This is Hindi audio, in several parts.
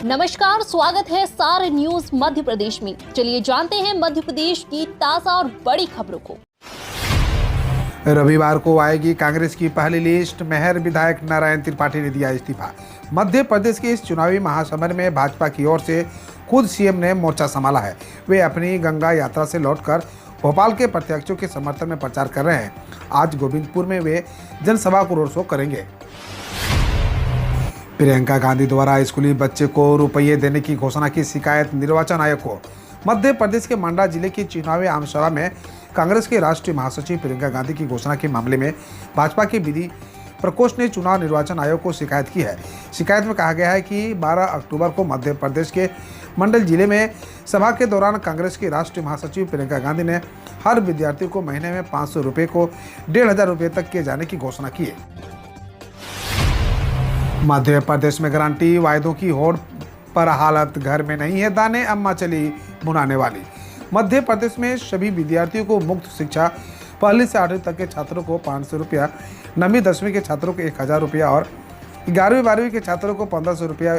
नमस्कार, स्वागत है सार न्यूज मध्य प्रदेश में। चलिए जानते हैं मध्य प्रदेश की ताजा और बड़ी खबरों को। रविवार को आएगी कांग्रेस की पहली लिस्ट। मेहर विधायक नारायण त्रिपाठी ने दिया इस्तीफा। मध्य प्रदेश के इस चुनावी महासमर में भाजपा की ओर से खुद सीएम ने मोर्चा संभाला है। वे अपनी गंगा यात्रा से लौटकर भोपाल के प्रत्याशियों के समर्थन में प्रचार कर रहे हैं। आज गोविंदपुर में वे जनसभा को रोड शो करेंगे। प्रियंका गांधी द्वारा स्कूली बच्चे को रुपये देने की घोषणा की शिकायत निर्वाचन आयोग को। मध्य प्रदेश के मंडला जिले की चुनावी आमसभा में कांग्रेस के राष्ट्रीय महासचिव प्रियंका गांधी की घोषणा के मामले में भाजपा के विधि प्रकोष्ठ ने चुनाव निर्वाचन आयोग को शिकायत की है। शिकायत में कहा गया है कि 12 अक्टूबर को मध्य प्रदेश के मंडल जिले में सभा के दौरान कांग्रेस के राष्ट्रीय महासचिव प्रियंका गांधी ने हर विद्यार्थी को महीने में 500 रुपये को 1500 रुपये तक किए जाने की घोषणा की है। मध्य प्रदेश में गारंटी वायदों की होड़ पर हालत घर में नहीं है दाने, अम्मा चली बुनाने वाली। मध्य प्रदेश में सभी विद्यार्थियों को मुफ्त शिक्षा, पहली से 8वीं तक के छात्रों को 500 रुपया, 9वीं 10वीं के छात्रों को 1000 रुपया और 11वीं 12वीं के छात्रों को 1500 रुपया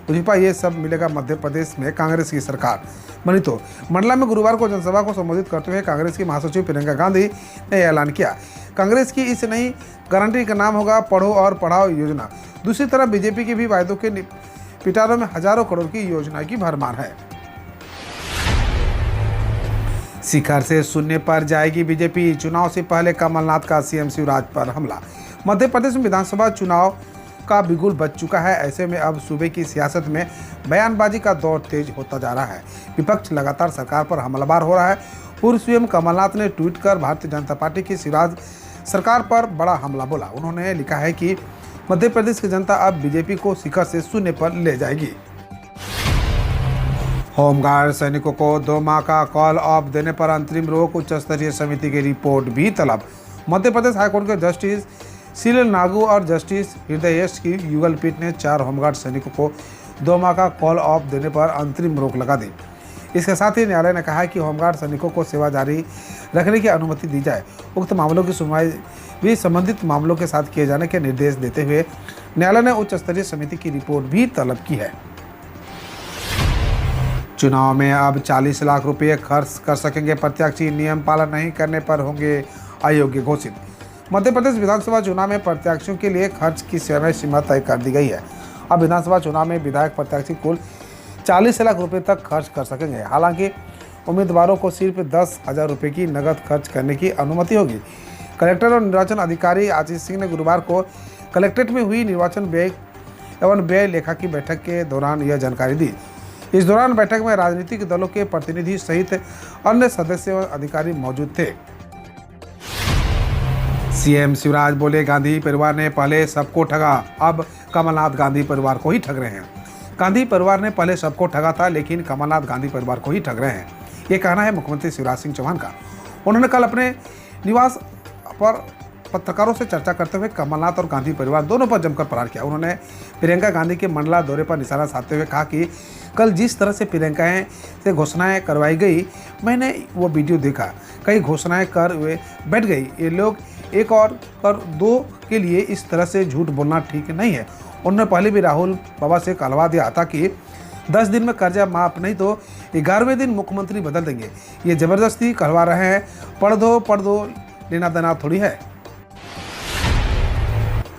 वजीफा, ये सब मिलेगा मध्य प्रदेश में कांग्रेस की सरकार बनी तो। मंडला में गुरुवार को जनसभा को संबोधित करते हुए कांग्रेस की महासचिव प्रियंका गांधी ने ऐलान किया। कांग्रेस की इस नई गारंटी का नाम होगा पढ़ो और पढ़ाओ योजना। दूसरी तरफ बीजेपी के भी वायदों के पिटारों में हजारों करोड़ की योजना की भरमार है। शिखर से शून्य पर जाएगी बीजेपी। चुनाव से पहले कमलनाथ का सीएम शिवराज पर हमला। मध्य प्रदेश में विधानसभा चुनाव का बिगुल बज चुका है। ऐसे में अब सूबे की सियासत में बयानबाजी का दौर तेज होता जा रहा है। विपक्ष लगातार सरकार पर हमलावर हो रहा है। पूर्व सीएम कमलनाथ ने ट्वीट कर भारतीय जनता पार्टी की शिवराज सरकार पर बड़ा हमला बोला। उन्होंने लिखा है कि मध्य प्रदेश की जनता अब बीजेपी को शिखर से शून्य पर ले जाएगी। होमगार्ड सैनिकों को 2 माह का कॉल ऑफ देने पर अंतरिम रोक, उच्च स्तरीय समिति की रिपोर्ट भी तलब। मध्य प्रदेश हाईकोर्ट के जस्टिस सीएल नागू और जस्टिस हृदयेश की युगल पीठ ने 4 होमगार्ड सैनिकों को 2 माह का कॉल ऑफ देने पर अंतरिम रोक लगा दी। इसके साथ ही न्यायालय ने कहा है कि होमगार्ड सैनिकों को सेवा जारी रखने की अनुमति दी जाए। उक्त मामलों की सुनवाई भी संबंधित मामलों के साथ किए जाने के निर्देश देते हुए न्यायालय ने उच्च स्तरीय समिति की रिपोर्ट भी तलब की है। चुनाव में अब 40 लाख रुपए खर्च कर सकेंगे प्रत्याशी, नियम पालन नहीं करने पर होंगे अयोग्य घोषित। मध्य प्रदेश विधानसभा चुनाव में प्रत्याशियों के लिए खर्च की समय सीमा तय कर दी गई है। अब विधानसभा चुनाव में विधायक प्रत्याशी कुल 40 लाख रुपए तक खर्च कर सकेंगे। हालांकि उम्मीदवारों को सिर्फ 10,000 रुपये की नकद खर्च करने की अनुमति होगी। कलेक्टर और निर्वाचन अधिकारी आशीष सिंह ने गुरुवार को कलेक्ट्रेट में हुई निर्वाचन व्यय एवं व्यय लेखा की बैठक के दौरान यह जानकारी दी। इस दौरान बैठक में राजनीतिक दलों के प्रतिनिधि सहित अन्य सदस्य व अधिकारी मौजूद थे। सीएम शिवराज बोले, गांधी परिवार ने पहले सबको ठगा, अब कमलनाथ गांधी परिवार को ही ठग रहे हैं। गांधी परिवार ने पहले सबको ठगा था, लेकिन कमलनाथ गांधी परिवार को ही ठग रहे हैं। ये कहना है मुख्यमंत्री शिवराज सिंह चौहान का। उन्होंने कल अपने निवास पर पत्रकारों से चर्चा करते हुए कमलनाथ और गांधी परिवार दोनों पर जमकर प्रहार किया। उन्होंने प्रियंका गांधी के मंडला दौरे पर निशाना साधते हुए कहा कि कल जिस तरह से प्रियंकाएं से घोषणाएं करवाई गई, मैंने वो वीडियो देखा। कई घोषणाएं कर वे बैठ गई। ये लोग एक और कर दो के लिए इस तरह से झूठ बोलना ठीक नहीं है। उन्होंने पहले भी राहुल बाबा से कहलवा दिया था कि 10 दिन में कर्जा माफ नहीं तो 11वें दिन मुख्यमंत्री बदल देंगे। ये जबरदस्ती कहलवा रहे हैं। पढ़ दो, लेना देना थोड़ी है।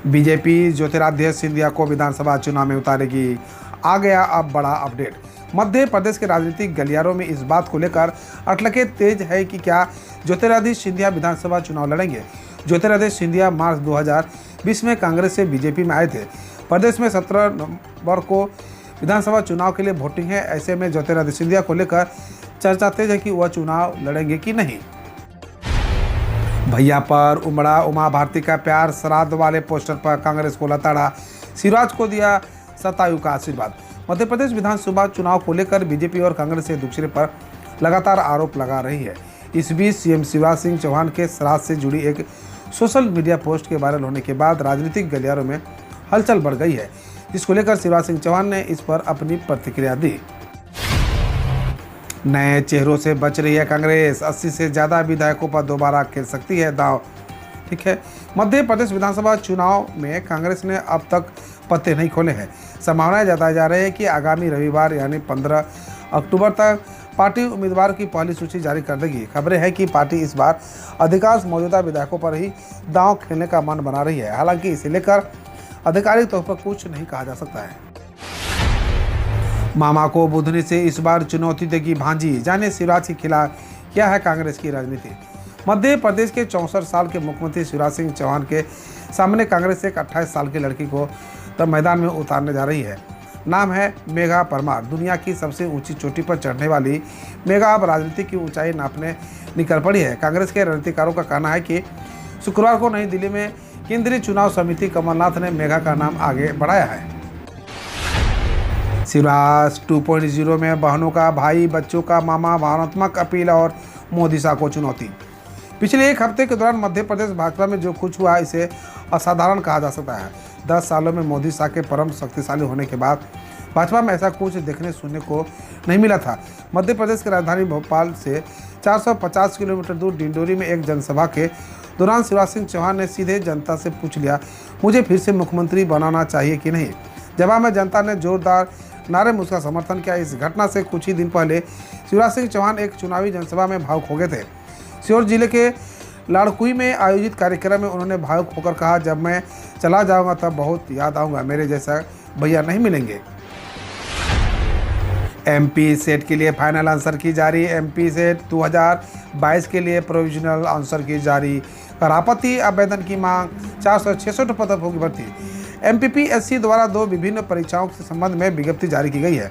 बीजेपी ज्योतिरादित्य सिंधिया को विधानसभा चुनाव में उतारेगी। आ गया अब बड़ा अपडेट। मध्य प्रदेश के राजनीतिक गलियारों में इस बात को लेकर अटकलें तेज है कि क्या ज्योतिरादित्य सिंधिया विधानसभा चुनाव लड़ेंगे। ज्योतिरादित्य सिंधिया मार्च 2020 में कांग्रेस से बीजेपी में आए थे। प्रदेश में 17 नवंबर को विधानसभा चुनाव के लिए वोटिंग है। ऐसे में ज्योतिरादित्य सिंधिया को लेकर चर्चा तेज है कि वह चुनाव लड़ेंगे कि नहीं। भैया पर उमड़ा उमा भारती का प्यार, श्राद्ध वाले पोस्टर पर कांग्रेस को लताड़ा, शिवराज को दिया सतायु का आशीर्वाद। मध्य प्रदेश विधानसभा चुनाव को लेकर बीजेपी और कांग्रेस एक दूसरे पर लगातार आरोप लगा रही है। इस बीच सीएम शिवराज सिंह चौहान के श्राद्ध से जुड़ी एक सोशल मीडिया पोस्ट के वायरल होने के बाद राजनीतिक गलियारों में हलचल बढ़ गई है, जिसको लेकर शिवराज सिंह चौहान ने इस पर अपनी प्रतिक्रिया दी। नए चेहरों से बच रही है कांग्रेस, 80 से ज़्यादा विधायकों पर दोबारा खेल सकती है दांव। ठीक है, मध्य प्रदेश विधानसभा चुनाव में कांग्रेस ने अब तक पत्ते नहीं खोले हैं। संभावनाएं जताई जा रही है कि आगामी रविवार यानी 15 अक्टूबर तक पार्टी उम्मीदवार की पहली सूची जारी कर देगी। खबरें हैं कि पार्टी इस बार अधिकांश मौजूदा विधायकों पर ही दांव खेलने का मन बना रही है। हालांकि इसे लेकर आधिकारिक तौर पर कुछ नहीं कहा जा सकता है। मामा को बुधनी से इस बार चुनौती देगी भांजी, जाने शिवराज के खिलाफ क्या है कांग्रेस की राजनीति। मध्य प्रदेश के 64 साल के मुख्यमंत्री शिवराज सिंह चौहान के सामने कांग्रेस एक 28 साल की लड़की को तब मैदान में उतारने जा रही है। नाम है मेघा परमार। दुनिया की सबसे ऊंची चोटी पर चढ़ने वाली मेघा अब राजनीति की ऊंचाई नापने निकल पड़ी है। कांग्रेस के रणनीतिकारों का कहना है कि शुक्रवार को नई दिल्ली में केंद्रीय चुनाव समिति कमलनाथ ने मेघा का नाम आगे बढ़ाया है। शिवराज 2.0 में बहनों का भाई, बच्चों का मामा, भावनात्मक अपील और मोदी शाह को चुनौती। पिछले एक हफ्ते के दौरान मध्य प्रदेश भाजपा में जो कुछ हुआ इसे असाधारण कहा जा सकता है। 10 सालों में मोदी शाह के परम शक्तिशाली होने के बाद भाजपा में ऐसा कुछ देखने सुनने को नहीं मिला था। मध्य प्रदेश की राजधानी भोपाल से 450 किलोमीटर दूर डिंडोरी में एक जनसभा के दौरान शिवराज सिंह चौहान ने सीधे जनता से पूछ लिया, मुझे फिर से मुख्यमंत्री बनाना चाहिए कि नहीं। जवाब में जनता ने जोरदार नारे में उसका समर्थन किया। इस घटना से कुछ ही दिन पहले शिवराज सिंह चौहान एक चुनावी जनसभा में भावुक हो गए थे। सीहोर जिले के लाड़कुई में आयोजित कार्यक्रम में उन्होंने भावुक होकर कहा, जब मैं चला जाऊंगा तब बहुत याद आऊंगा, मेरे जैसा भैया नहीं मिलेंगे। एमपी सेट के लिए फाइनल आंसर की जारी। एमपी सेट 2022 के लिए प्रोविजनल आंसर की जारी। करापति आवेदन की मांग। 466 पदों होगी भर्ती। एमपीपीएससी द्वारा 2 विभिन्न परीक्षाओं के संबंध में विज्ञप्ति जारी की गई है।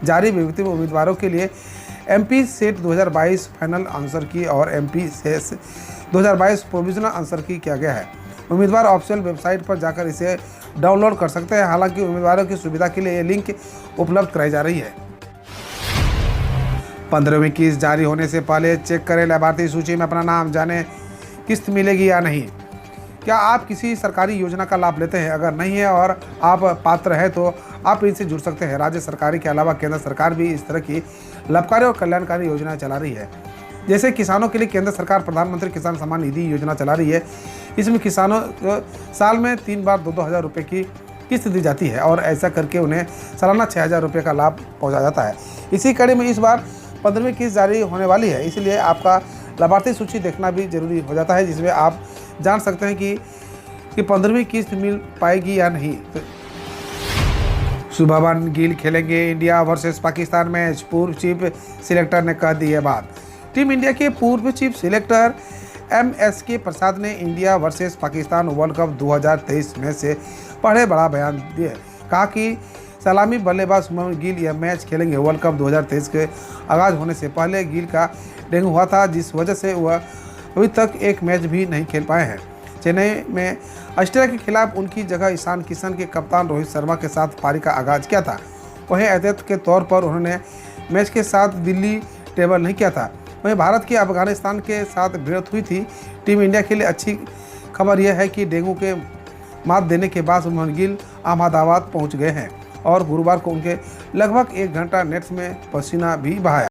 जारी विज्ञप्ति में उम्मीदवारों के लिए एमपी सेट 2022 फाइनल आंसर की और एमपी सेट 2022 प्रोविजनल आंसर की किया गया है। उम्मीदवार ऑफिशियल वेबसाइट पर जाकर इसे डाउनलोड कर सकते हैं। हालांकि उम्मीदवारों की सुविधा के लिए ये लिंक उपलब्ध कराई जा रही है। 15वीं किस्त जारी होने से पहले चेक करें लाभार्थी सूची में अपना नाम, जाने किस्त मिलेगी या नहीं। क्या आप किसी सरकारी योजना का लाभ लेते हैं? अगर नहीं है और आप पात्र हैं तो आप इनसे जुड़ सकते हैं। राज्य सरकार के अलावा केंद्र सरकार भी इस तरह की लाभकारी और कल्याणकारी योजनाएं चला रही है। जैसे किसानों के लिए केंद्र सरकार प्रधानमंत्री किसान सम्मान निधि योजना चला रही है। इसमें किसानों को साल में 3 बार 2-2 हज़ार रुपये की किस्त दी जाती है और ऐसा करके उन्हें सालाना 6,000 रुपये का लाभ पहुँचा जाता है। इसी कड़ी में इस बार 15वीं किस्त जारी होने वाली है, इसलिए आपका लाभार्थी सूची देखना भी जरूरी हो जाता है, जिसमें आप जान सकते हैं कि 15वीं किस्त मिल पाएगी या नहीं। शुभमन गिल खेलेंगे इंडिया वर्सेस पाकिस्तान मैच। पूर्व चीफ सिलेक्टर ने कह दी है बात। टीम इंडिया के पूर्व चीफ सिलेक्टर MSK प्रसाद ने India versus Pakistan world cup 2023 match से पहले बड़ा बयान दिया। कहा कि सलामी बल्लेबाज शुभमन गिल यह मैच खेलेंगे। वर्ल्ड कप 2023 के आगाज होने से पहले गिल का डेंगू हुआ था, जिस वजह से वह अभी तक एक मैच भी नहीं खेल पाए हैं। चेन्नई में ऑस्ट्रेलिया के खिलाफ उनकी जगह ईशान किशन के कप्तान रोहित शर्मा के साथ पारी का आगाज किया था। वहीं एहतियात के तौर पर उन्होंने मैच के साथ दिल्ली टेबल नहीं किया था। वहीं भारत की अफगानिस्तान के साथ भिड़ंत हुई थी। टीम इंडिया के लिए अच्छी खबर यह है कि डेंगू के मात देने के बाद शुभमन गिल अहमदाबाद पहुंच गए हैं और गुरुवार को उनके लगभग 1 घंटा नेट में पसीना भी बहाया।